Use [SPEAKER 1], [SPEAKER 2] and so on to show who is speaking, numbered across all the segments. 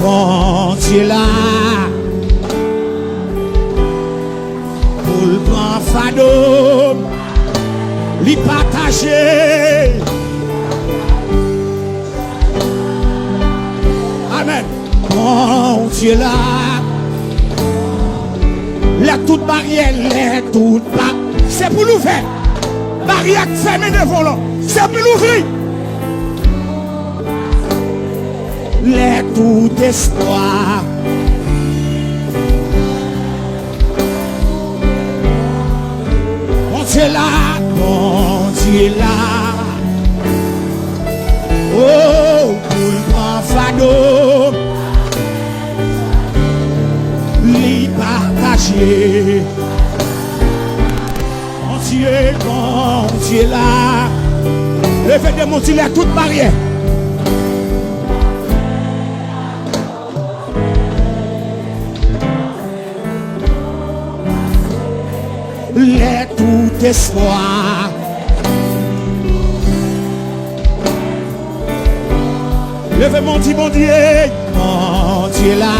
[SPEAKER 1] bon Dieu là, pour le prendre fado, lui partager. Amen. Bon Dieu là, les toutes barrières, les toutes barrières, c'est pour nous faire. Barrière fermée devant nous, c'est pour nous ouvrir. Les tout espoir. Mon Dieu là, mon Dieu là. Oh, pour le grand fado, lui partager. Mon Dieu là. Levez de mon Dieu là, toute barrière. Les tout espoir. Levez mon Dieu là,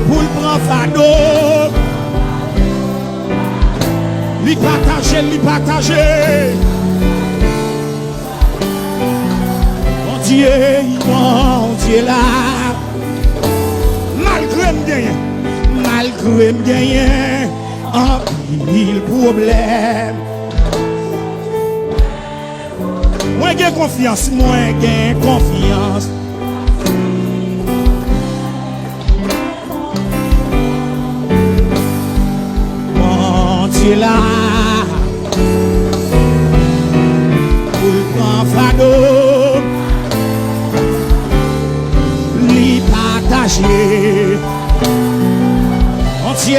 [SPEAKER 1] pour le prendre fado, lui partager. Mon Dieu là, malgré me gagner, un pile problème. Moi j'ai confiance. Mon Dieu là, pour le grand fado, lui partager. Mon Dieu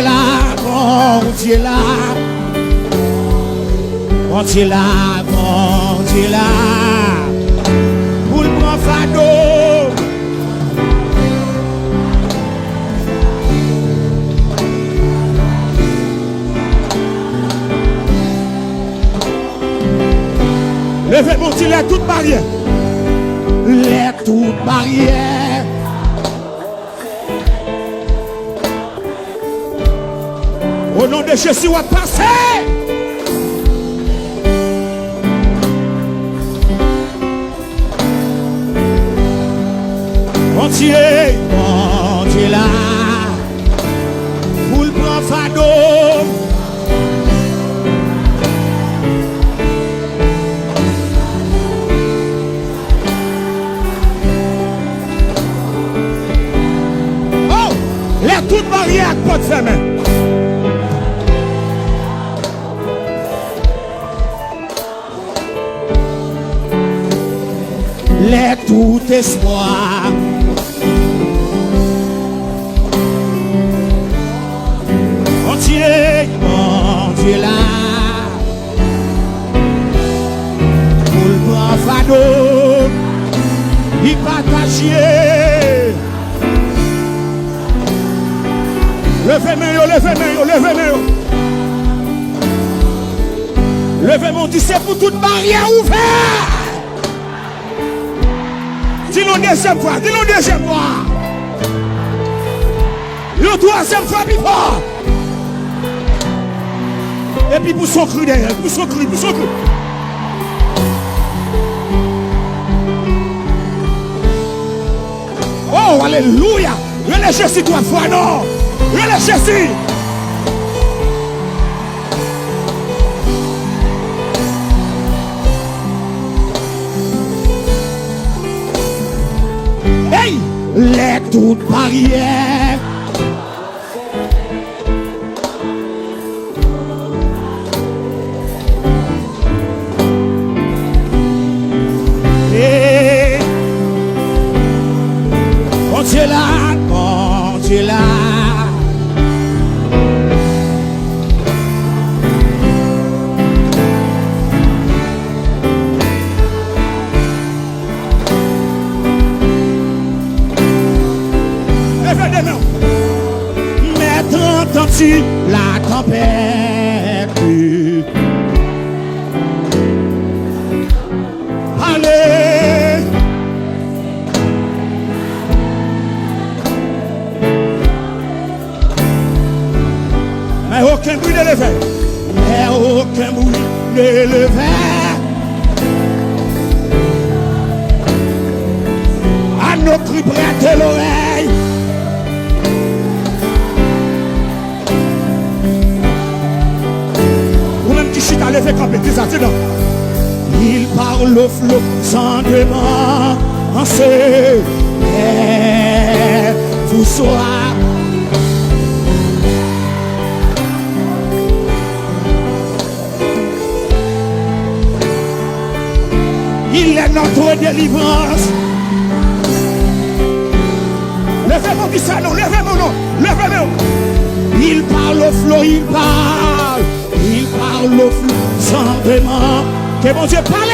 [SPEAKER 1] là, pour le grand fado. Levez mon Dieu là, toute barrière. Les toutes barrières. Au nom de Jésus, on va passer. Mon Dieu là, pour le prendre fado. Oh, les toutes barrières pas de fermer. Les tout espoir. Mon Dieu là, pour le grand fado, il partager. Levez-moi. Levez-moi, c'est pour toute barrière ouverte. Dis-nous deuxième fois. Le troisième fois, plus fort. Et puis pour son cri derrière, pour son cri. Oh, alléluia. Relâche Jésus 3 fois, non. Relâche Jésus. Hey, les toutes barrières. Mon Dieu là. Mais entends-tu la tempête? Allez. aucun bruit ne le fait. Mais aucun bruit ne le fait. À nos cris prêtez l'oreille. Ou même qui chita levé camper, dis ça, dis non. Il parle au flot sans démencer. Mais vous soyez. Il est notre délivrance. Levez mon ça, non, levez mon nom, levez mon. Il parle au flot, il parle au flot sans dément. Que mon Dieu parle.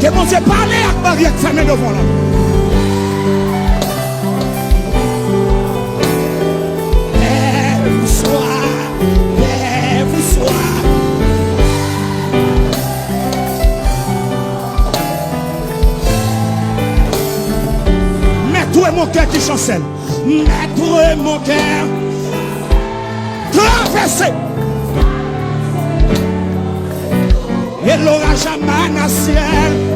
[SPEAKER 1] Que mon Dieu parle à Marie qui ferme devant là. Mon cœur qui chancelle, mettre mon cœur traversé et l'orage à ciel.